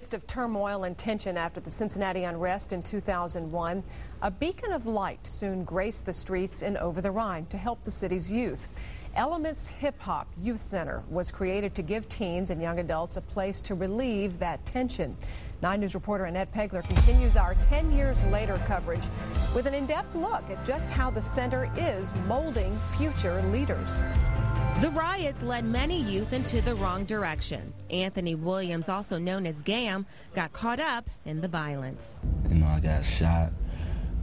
midst of turmoil and tension after the Cincinnati unrest in 2001, a beacon of light soon graced the streets in Over the Rhine to help the city's youth. Elementz Hip Hop Youth Center was created to give teens and young adults a place to relieve that tension. 9 News reporter Annette Pegler continues our 10 years later coverage with an in-depth look at just how the center is molding future leaders. The riots led many youth into the wrong direction. Anthony Williams, also known as Gam, got caught up in the violence. I got shot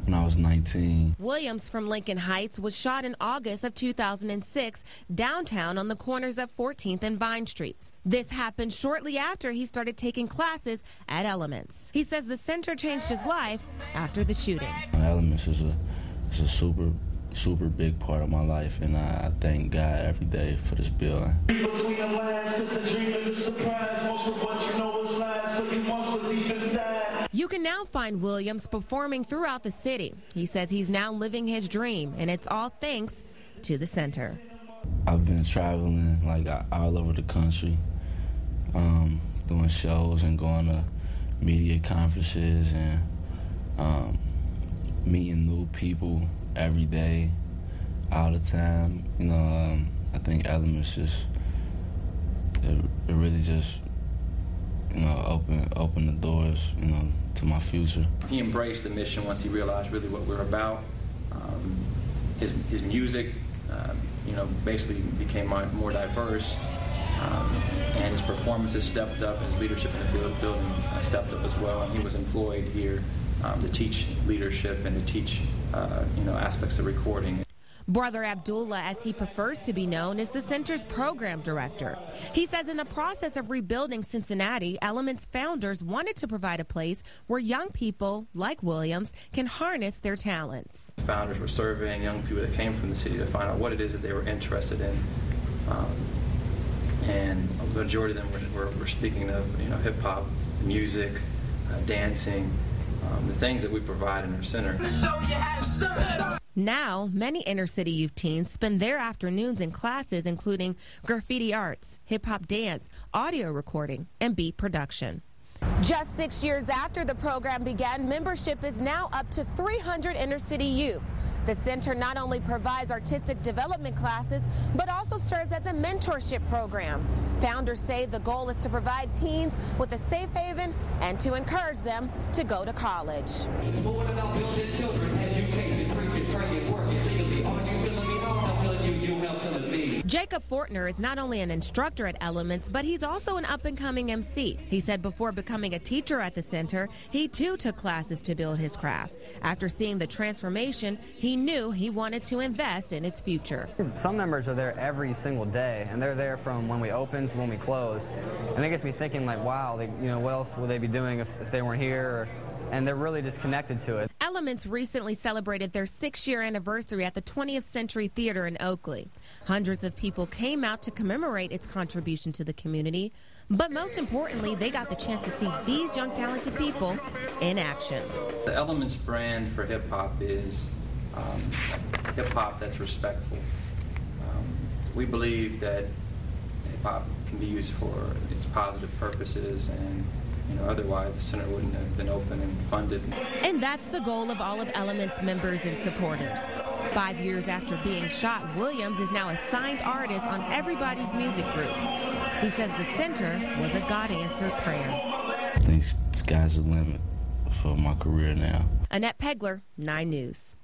when I was 19. Williams from Lincoln Heights was shot in August of 2006 downtown on the corners of 14th and Vine Streets. This happened shortly after he started taking classes at Elementz. He says the center changed his life after the shooting. Elementz is a super big part of my life, and I thank God every day for this building. You can now find Williams performing throughout the city. He says he's now living his dream, and it's all thanks to the center. I've been traveling all over the country, doing shows and going to media conferences and meeting new people every day, all the time. I think Elementz it really just open the doors, to my future. He embraced the mission once he realized really what we're about. His music, basically became more diverse, and his performances stepped up. His leadership in the building stepped up as well, and he was employed here to teach leadership and to teach, aspects of recording. Brother Abdullah, as he prefers to be known, is the center's program director. He says in the process of rebuilding Cincinnati, Elementz founders wanted to provide a place where young people like Williams can harness their talents. Founders were surveying young people that came from the city to find out what it is that they were interested in. And the majority of them were speaking of hip-hop, music, dancing, the things that we provide in our center. Now, many inner-city youth teens spend their afternoons in classes including graffiti arts, hip-hop dance, audio recording, and beat production. Just 6 years after the program began, membership is now up to 300 inner-city youth. The center not only provides artistic development classes, but also serves as a mentorship program. Founders say the goal is to provide teens with a safe haven and to encourage them to go to college. What about building children, education, preaching, praying, working legally? Are you feeling me? I'm feeling you, you help feeling me. Jacob Fortner is not only an instructor at Elementz, but he's also an up-and-coming MC. He said before becoming a teacher at the center, he too took classes to build his craft. After seeing the transformation, he knew he wanted to invest in its future. Some members are there every single day, and they're there from when we open to when we close. And it gets me thinking, wow, what else would they be doing if they weren't here? And they're really just connected to it. Elementz recently celebrated their 6-year anniversary at the 20th Century Theater in Oakley. Hundreds of people came out to commemorate its contribution to the community, but most importantly, they got the chance to see these young talented people in action. The Elementz brand for hip-hop is hip-hop that's respectful. We believe that hip-hop can be used for its positive purposes, and otherwise the center wouldn't have been open and funded. And that's the goal of all of Elementz members and supporters. 5 years after being shot, Williams is now a signed artist on Everybody's Music Group. He says the center was a God-answered prayer. I think sky's the limit for my career now. Annette Pegler, 9 News.